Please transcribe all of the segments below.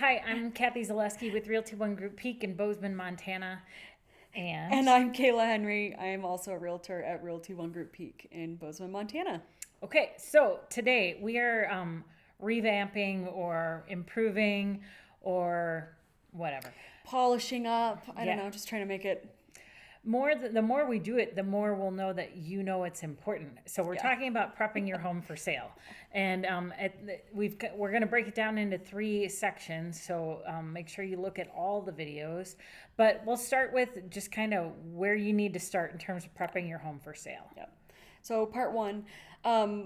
Hi, I'm Kathy Zalewski with Realty One Group Peak in Bozeman, Montana. And I'm Kaila Henry. I am also a realtor at Realty One Group Peak in Bozeman, Montana. Okay, so today we are revamping or improving or whatever. Polishing up. I don't Yeah. know, just trying to make it. The more we do it, the more we'll know that you know it's important. So we're Yeah. talking about prepping your home for sale, and we're going to break it down into 3 sections. So make sure you look at all the videos, but we'll start with just kind of where you need to start in terms of prepping your home for sale. Yep. So, part one,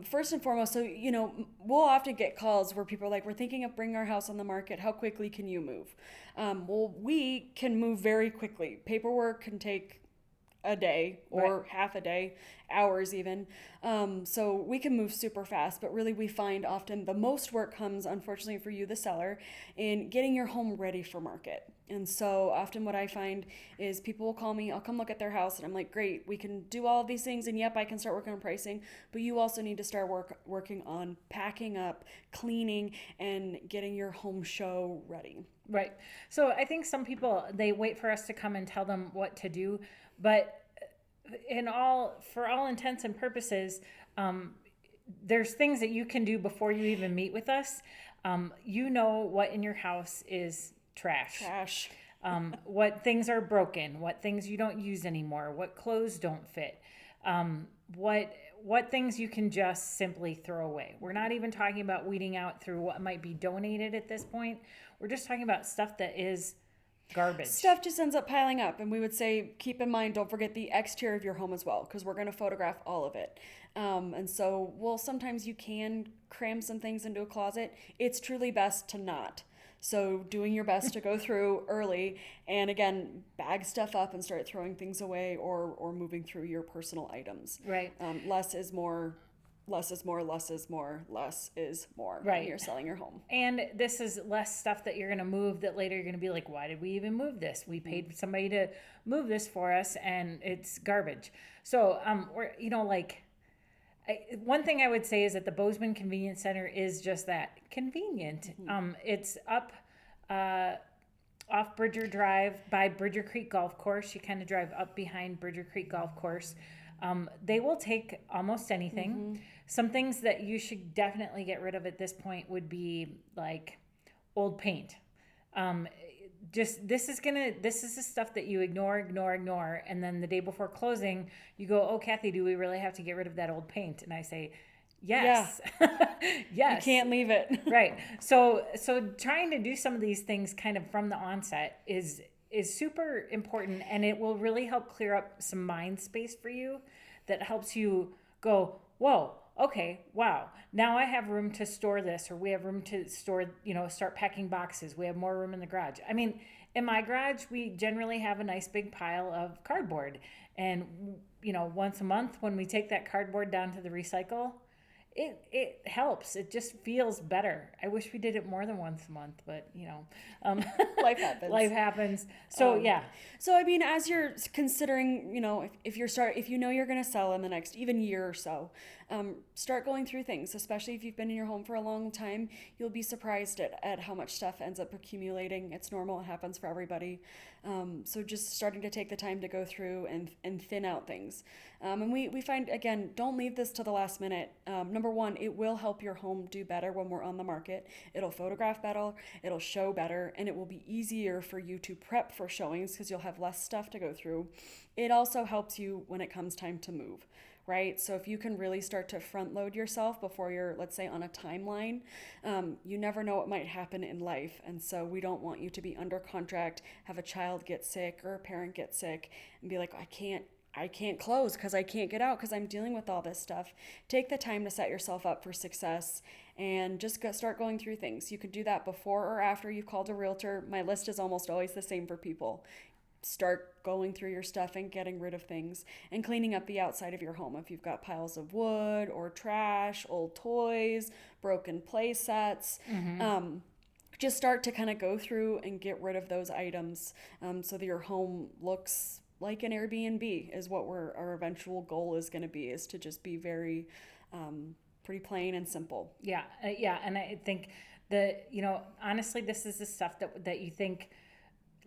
first and foremost, we'll often get calls where people are like, we're thinking of bringing our house on the market. How quickly can you move? Well, we can move very quickly. Paperwork can take a day or Right. half a day, hours even. So we can move super fast, but really we find often the most work comes, unfortunately for you, the seller, in getting your home ready for market. And so often what I find is people will call me, I'll come look at their house, and I'm like, great, we can do all of these things, and yep, I can start working on pricing, but you also need to start working on packing up, cleaning, and getting your home show ready. Right. So I think some people, they wait for us to come and tell them what to do, but for all intents and purposes, there's things that you can do before you even meet with us. You know what in your house is trash. Trash. What things are broken, what things you don't use anymore, what clothes don't fit, what things you can just simply throw away. We're not even talking about weeding out through what might be donated at this point. We're just talking about stuff that is garbage. Stuff just ends up piling up, and we would say keep in mind, don't forget the exterior of your home as well, because we're going to photograph all of it. And so, well, sometimes you can cram some things into a closet. It's truly best to not. So doing your best to go through early and again bag stuff up and start throwing things away, or moving through your personal items. Right. Less is more. Less is more, less is more, less is more Right. when you're selling your home. And this is less stuff that you're going to move that later you're going to be like, why did we even move this? We paid somebody to move this for us and it's garbage. So, one thing I would say is that the Bozeman Convenience Center is just that, convenient. It's up off Bridger Drive by Bridger Creek Golf Course. You kind of drive up behind Bridger Creek Golf Course. They will take almost anything. Some things that you should definitely get rid of at this point would be like old paint. This is the stuff that you ignore, and then the day before closing, you go, "Oh, Kathy, do we really have to get rid of that old paint?" And I say, "Yes, yes." You can't leave it. Right. So trying to do some of these things kind of from the onset is super important, and it will really help clear up some mind space for you that helps you go, whoa, okay, wow, now I have room to store this, or we have room to store, start packing boxes. We have more room in the garage. I mean, in my garage, we generally have a nice big pile of cardboard, and once a month when we take that cardboard down to the recycle, it helps. It just feels better. I wish we did it more than once a month, but Life happens. life happens. So yeah. So I mean, as you're considering, if you know you're going to sell in the next even year or so, start going through things. Especially if you've been in your home for a long time, you'll be surprised at how much stuff ends up accumulating. It's normal. It happens for everybody. So just starting to take the time to go through and thin out things. And we find, again, don't leave this to the last minute. Number one, it will help your home do better when we're on the market. It'll photograph better, it'll show better, and it will be easier for you to prep for showings because you'll have less stuff to go through. It also helps you when it comes time to move, right? So if you can really start to front load yourself before you're, let's say, on a timeline, you never know what might happen in life. And so we don't want you to be under contract, have a child get sick or a parent get sick and be like, I can't close because I can't get out because I'm dealing with all this stuff. Take the time to set yourself up for success and just start going through things. You can do that before or after you've called a realtor. My list is almost always the same for people. Start going through your stuff and getting rid of things and cleaning up the outside of your home. If you've got piles of wood or trash, old toys, broken play sets, just start to kind of go through and get rid of those items so that your home looks like an Airbnb is what our eventual goal is going to be, is to just be very pretty plain and simple. Yeah, and I think Honestly, this is the stuff that you think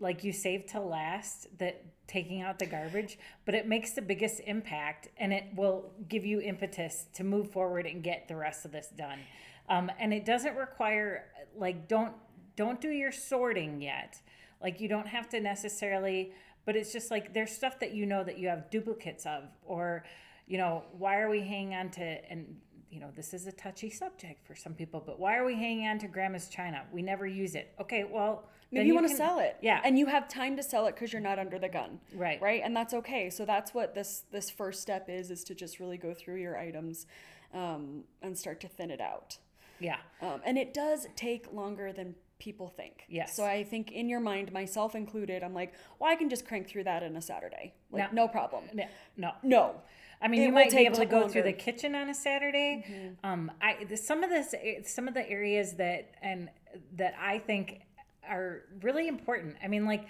like you save to last, that taking out the garbage, but it makes the biggest impact, and it will give you impetus to move forward and get the rest of this done. And it doesn't require, like, don't do your sorting yet. Like, you don't have to necessarily, but it's just like there's stuff that that you have duplicates of, or why are we hanging on to, and this is a touchy subject for some people, but why are we hanging on to grandma's china? We never use it. Okay, well, maybe you want to sell it. Yeah. And you have time to sell it because you're not under the gun. Right. Right. And that's okay. So that's what this first step is to just really go through your items and start to thin it out. Yeah. And it does take longer than people think. Yes. So I think in your mind, myself included, I'm like, well, I can just crank through that in a Saturday. Like, no problem. No. I mean, you might be able to go through the kitchen on a Saturday. Mm-hmm. Some of the areas that I think are really important. I mean, like,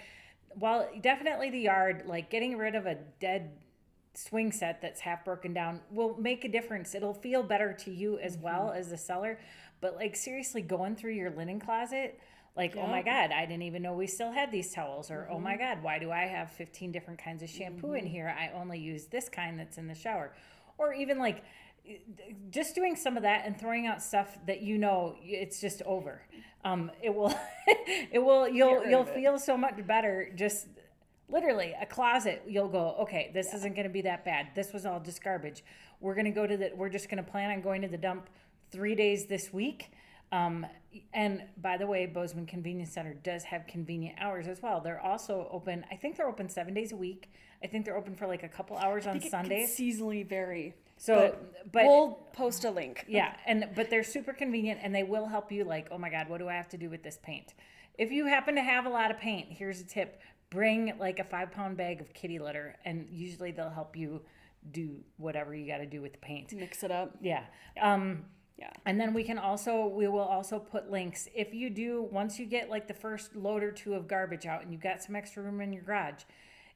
while definitely the yard, like getting rid of a dead swing set that's half broken down will make a difference. It'll feel better to you as well as the seller. But like, seriously, going through your linen closet, like, oh my God, I didn't even know we still had these towels. Or, oh my God, why do I have 15 different kinds of shampoo in here? I only use this kind that's in the shower. Or even like just doing some of that and throwing out stuff that it's just over. You'll feel so much better. Just literally a closet, you'll go, okay, this isn't going to be that bad. This was all just garbage. We're just going to plan on going to the dump 3 days this week. And by the way, Bozeman Convenience Center does have convenient hours as well. They're also open. I think they're open 7 days a week. I think they're open for like a couple hours on Sundays. It can seasonally vary. So, but we'll post a link. Yeah, but they're super convenient, and they will help you. Like, oh my God, what do I have to do with this paint? If you happen to have a lot of paint, here's a tip: bring like a 5-pound bag of kitty litter, and usually they'll help you do whatever you got to do with the paint. Mix it up. Yeah. Yeah. And then we will also put links. If you do, once you get like the first load or two of garbage out and you've got some extra room in your garage,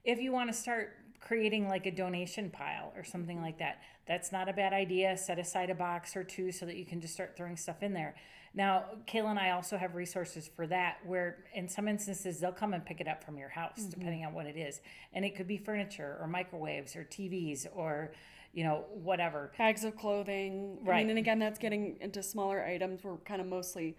if you want to start creating like a donation pile or something like that, that's not a bad idea. Set aside a box or two so that you can just start throwing stuff in there. Now, Kayla and I also have resources for that, where in some instances they'll come and pick it up from your house, depending on what it is. And it could be furniture or microwaves or TVs or whatever. Bags of clothing. Right. I mean, and again, that's getting into smaller items. We're kind of mostly